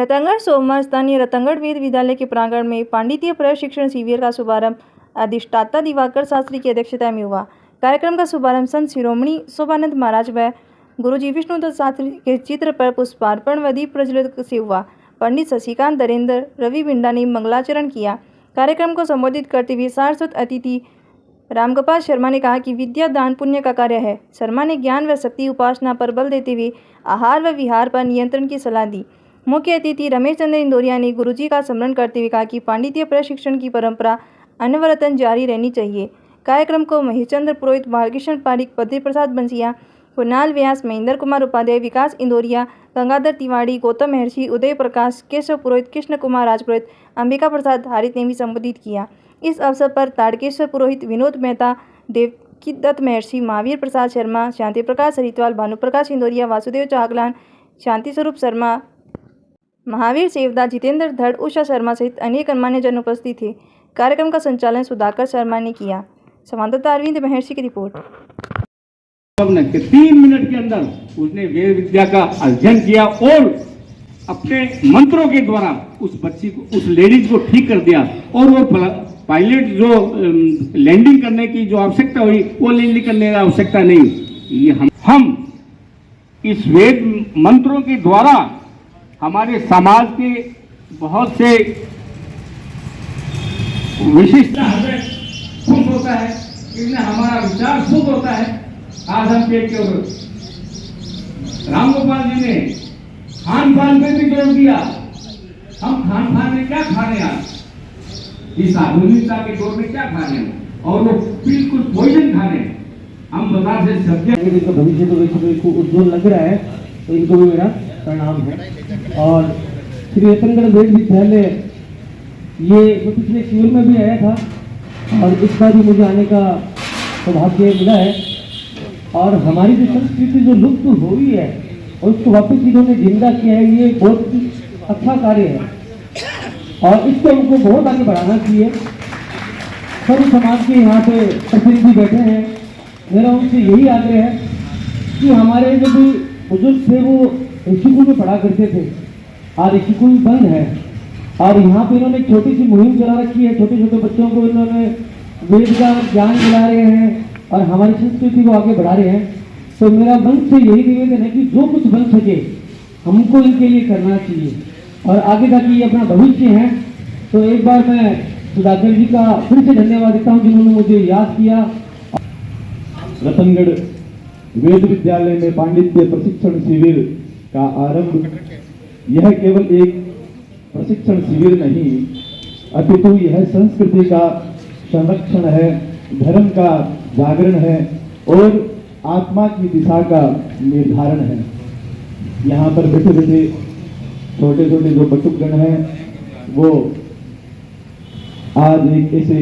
रतनगढ़ सोमवार स्थानीय रतनगढ़ वेद विद्यालय के प्रांगण में पांडित्य प्रशिक्षण शिविर का शुभारंभ अधिष्ठाता दिवाकर शास्त्री की अध्यक्षता में हुआ। कार्यक्रम का शुभारंभ संत शिरोमणि शोभानंद महाराज व गुरुजी विष्णुदत्त शास्त्री के चित्र पर पुष्पार्पण व दीप प्रज्वलित से हुआ। पंडित शशिकांत धरेंद्र रवि बिंडा ने मंगलाचरण किया। कार्यक्रम को संबोधित करते हुए सारस्वत अतिथि रामगोपाल शर्मा ने कहा कि विद्या दान पुण्य का कार्य है। शर्मा ने ज्ञान व शक्ति उपासना पर बल देते हुए आहार व विहार पर नियंत्रण की सलाह दी। मुख्य अतिथि रमेश चंद्र इंदौरिया ने गुरुजी का स्मरण करते हुए कहा कि पांडित्य प्रशिक्षण की परंपरा अनवरतन जारी रहनी चाहिए। कार्यक्रम को महेश चंद्र पुरोहित, बालकृष्ण पारिक, बद्री प्रसाद बंसिया, कुणाल व्यास, महेंद्र कुमार उपाध्याय, विकास इंदौरिया, गंगाधर तिवाड़ी, गौतम महर्षि, उदय प्रकाश, केशव पुरोहित, कृष्ण कुमार राजपुरोहित, अंबिका प्रसाद हारित ने भी संबोधित किया। इस अवसर पर ताड़केश्वर पुरोहित, विनोद मेहता, देवकीदत्त महर्षि, महावीर प्रसाद शर्मा, शांति प्रकाश हरिद्वाल, भानुप्रकाश इंदौरिया, वासुदेव चागलान, शांति स्वरूप शर्मा, महावीर सेवदा, जितेंद्र धड़, उषा शर्मा सहित अनेक गणमान्य जन उपस्थित थे। कार्यक्रम का संचालन सुधाकर शर्मा ने किया। संवाददाता अरविंद महर्षि की रिपोर्ट। 3 मिनट के अंदर उसने वेद विद्या का अध्ययन किया और अपने मंत्रों के द्वारा उस बच्ची को, उस लेडीज को ठीक कर दिया और वो पायलट जो लैंडिंग करने की जो आवश्यकता हुई वो लैंडिंग करने की आवश्यकता नहीं। ये हम इस वेद मंत्रों के द्वारा हमारे समाज के बहुत से विशिष्ट खुश होता है, इसमें हमारा विचार शुद्ध होता है। आज हम पेट के ऊपर रामगोपाल जी ने खान पान में भी जोड़ दिया। हम खान पान में क्या खा रहे हैं आज इस आधुनिकता के दौर में, क्या खा रहे हैं और वो बिल्कुल पॉइजन खा रहे हैं। हम बाजार से सब्जियां, इनका भविष्य तो वैसे उज्जवल लग रहा है, तो इनको भी मेरा प्रणाम है। और श्री रतनगढ़ वेद विद्यालय ये जो पिछले शिविर में भी आया था और इस बार भी मुझे आने का सौभाग्य मिला है। और हमारी जो संस्कृति जो लुप्त हुई है और उसको वापस इन्होंने जिंदा किया है, ये बहुत अच्छा कार्य है और इसको हमको बहुत आगे बढ़ाना चाहिए। सभी समाज के यहाँ पे प्रतिनिधि बैठे हैं, मेरा उनसे यही आग्रह है कि हमारे जो भी बुजुर्ग थे वो ऋषिकुल में पढ़ा करते थे, आज ऋषिकुल बंद है और यहाँ पे इन्होंने एक छोटी सी मुहिम चला रखी है। छोटे छोटे बच्चों को इन्होंने वेद का ज्ञान दिला रहे हैं और हमारी संस्कृति को आगे बढ़ा रहे हैं। तो मेरा मन से यही निवेदन है कि जो कुछ बन सके हमको इनके लिए करना चाहिए और आगे तक ये अपना भविष्य है। तो एक बार मैं सुधाकर जी का फिर से धन्यवाद देता हूँ जिन्होंने मुझे याद किया। रतनगढ़ वेद विद्यालय में पांडित्य प्रशिक्षण शिविर का आरंभ यह केवल एक प्रशिक्षण शिविर नहीं अपितु यह संस्कृति का संरक्षण है, धर्म का जागरण है और आत्मा की दिशा का निर्धारण है। यहाँ पर बैठे बैठे छोटे छोटे जो बटुकगण हैं वो आज एक ऐसे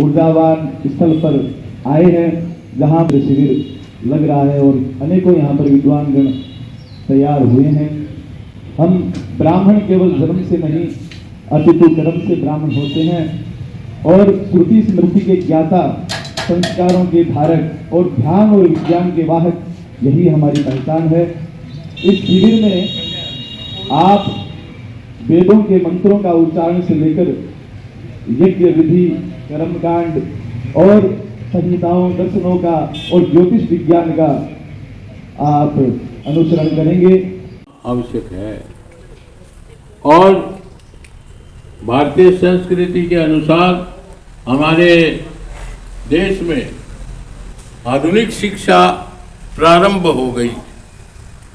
ऊर्जावान स्थल पर आए हैं जहाँ पर शिविर लग रहा है और अनेकों यहाँ पर विद्वान गण तैयार हुए हैं। हम ब्राह्मण केवल जन्म से नहीं अपितु कर्म से ब्राह्मण होते हैं और श्रुति स्मृति के ज्ञाता, संस्कारों के धारक और ध्यान और विज्ञान के वाहक, यही हमारी पहचान है। इस शिविर में आप वेदों के मंत्रों का उच्चारण से लेकर यज्ञ विधि, कर्मकांड और संहिताओं, दर्शनों का और ज्योतिष विज्ञान का आप अनुसरण करेंगे। आवश्यक है और भारतीय संस्कृति के अनुसार हमारे देश में आधुनिक शिक्षा प्रारंभ हो गई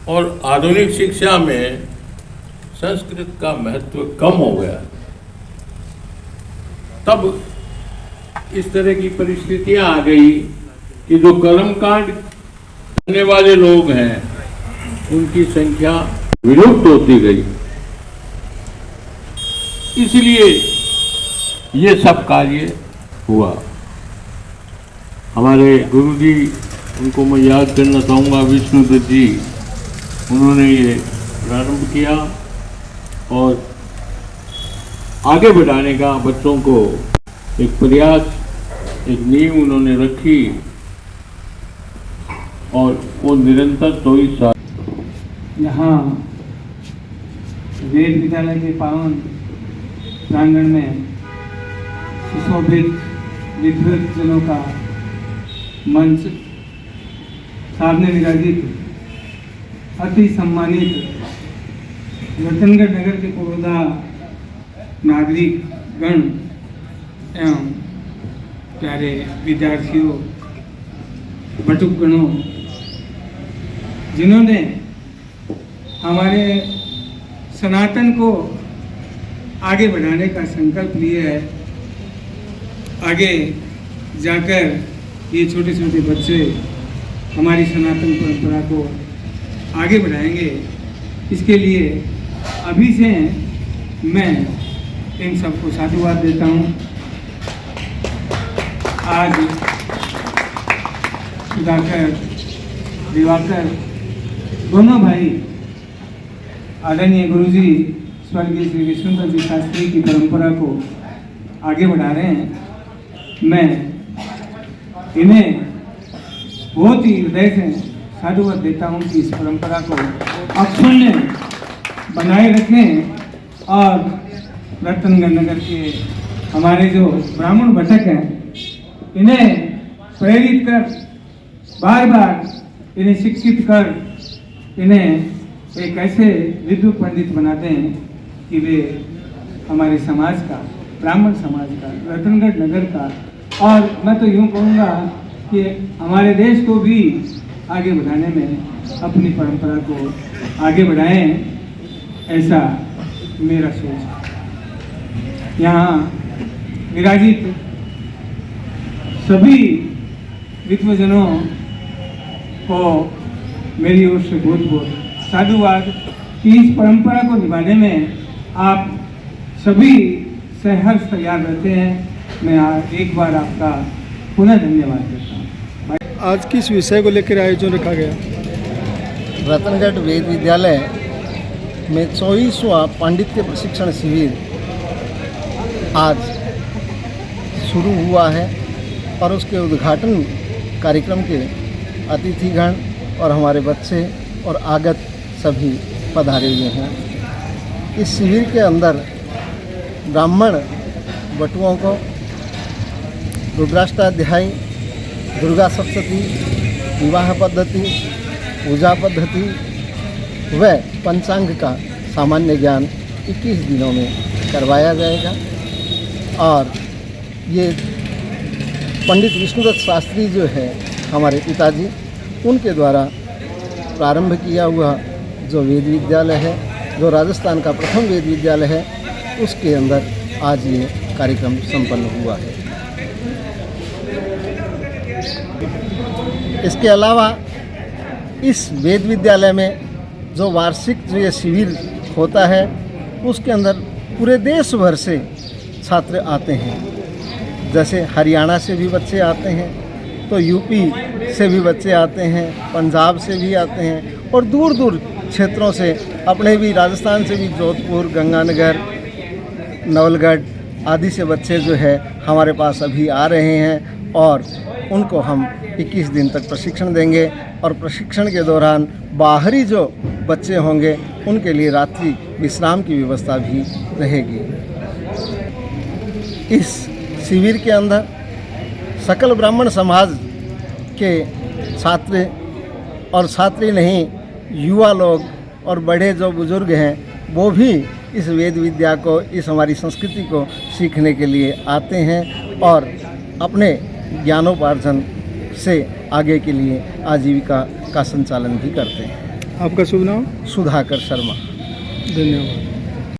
और आधुनिक शिक्षा में संस्कृत का महत्व कम हो गया। तब इस तरह की परिस्थितियां आ गई कि जो कर्मकांड करने वाले लोग हैं उनकी संख्या विलुप्त होती गई। इसलिए ये सब कार्य हुआ। हमारे गुरुजी, उनको मैं याद करना चाहूँगा, विष्णुदत्त जी, उन्होंने ये प्रारंभ किया और आगे बढ़ाने का बच्चों को एक प्रयास, एक नींव उन्होंने रखी और वो निरंतर 24 साल यहाँ वेद विद्यालय के पावन प्रांगण में सुशोभित विद्वत जनों का मंच, सामने विराजित अति सम्मानित रतनगढ़ नगर के पूर्वदा नागरिक गण एवं प्यारे विद्यार्थियों, बटुक गणों, जिन्होंने हमारे सनातन को आगे बढ़ाने का संकल्प लिए है। आगे जाकर ये छोटे छोटे बच्चे हमारी सनातन परंपरा को आगे बढ़ाएंगे। इसके लिए अभी से मैं इन सबको साधुवाद देता हूँ। आज सुधाकर, दिवाकर दोनों भाई आदरणीय गुरुजी स्वर्गीय श्री विष्णुदत्त जी शास्त्री की परंपरा को आगे बढ़ा रहे हैं। मैं इन्हें बहुत ही हृदय से साधुवाद देता हूँ कि इस परंपरा को अक्षुण्य बनाए रखें और रतनगढ़ नगर के हमारे जो ब्राह्मण भटक हैं, इन्हें प्रेरित कर, बार बार इन्हें शिक्षित कर, इन्हें एक ऐसे विद्वत पंडित बनाते हैं कि वे हमारे समाज का, ब्राह्मण समाज का, रतनगढ़ नगर का, और मैं तो यूँ कहूँगा कि हमारे देश को भी आगे बढ़ाने में अपनी परंपरा को आगे बढ़ाएं, ऐसा मेरा सोच है। यहाँ विराजित सभी विद्वजनों को मेरी ओर से बहुत बहुत साधुवाद कि इस परंपरा को निभाने में आप सभी सहर्ष तैयार रहते हैं। मैं एक बार आपका पुनः धन्यवाद करता हूँ। आज किस विषय को लेकर आयोजन रखा गया? रतनगढ़ वेद विद्यालय में 24वां पांडित्य प्रशिक्षण शिविर आज शुरू हुआ है और उसके उद्घाटन कार्यक्रम के अतिथिगण और हमारे बच्चे और आगत सभी पधारे हुए हैं। इस शिविर के अंदर ब्राह्मण बटुओं को रुद्राष्टाध्यायी, दुर्गा सप्तती, विवाह पद्धति, पूजा पद्धति व पंचांग का सामान्य ज्ञान 21 दिनों में करवाया जाएगा। और ये पंडित विष्णुदत्त शास्त्री जो है हमारे पिताजी, उनके द्वारा प्रारंभ किया हुआ जो वेद विद्यालय है, जो राजस्थान का प्रथम वेद विद्यालय है, उसके अंदर आज ये कार्यक्रम संपन्न हुआ है। इसके अलावा इस वेद विद्यालय में जो वार्षिक जो ये शिविर होता है, उसके अंदर पूरे देश भर से छात्र आते हैं। जैसे हरियाणा से भी बच्चे आते हैं, तो यूपी से भी बच्चे आते हैं, पंजाब से भी आते हैं, और दूर दूर क्षेत्रों से, अपने भी राजस्थान से भी जोधपुर, गंगानगर, नवलगढ़ आदि से बच्चे जो है हमारे पास अभी आ रहे हैं। और उनको हम 21 दिन तक प्रशिक्षण देंगे और प्रशिक्षण के दौरान बाहरी जो बच्चे होंगे उनके लिए रात्रि विश्राम की व्यवस्था भी रहेगी। इस शिविर के अंदर सकल ब्राह्मण समाज के छात्र और छात्री नहीं, युवा लोग और बड़े जो बुजुर्ग हैं वो भी इस वेद विद्या को, इस हमारी संस्कृति को सीखने के लिए आते हैं और अपने ज्ञानोपार्जन से आगे के लिए आजीविका का संचालन भी करते हैं। आपका शुभ नाम? सुधाकर शर्मा। धन्यवाद।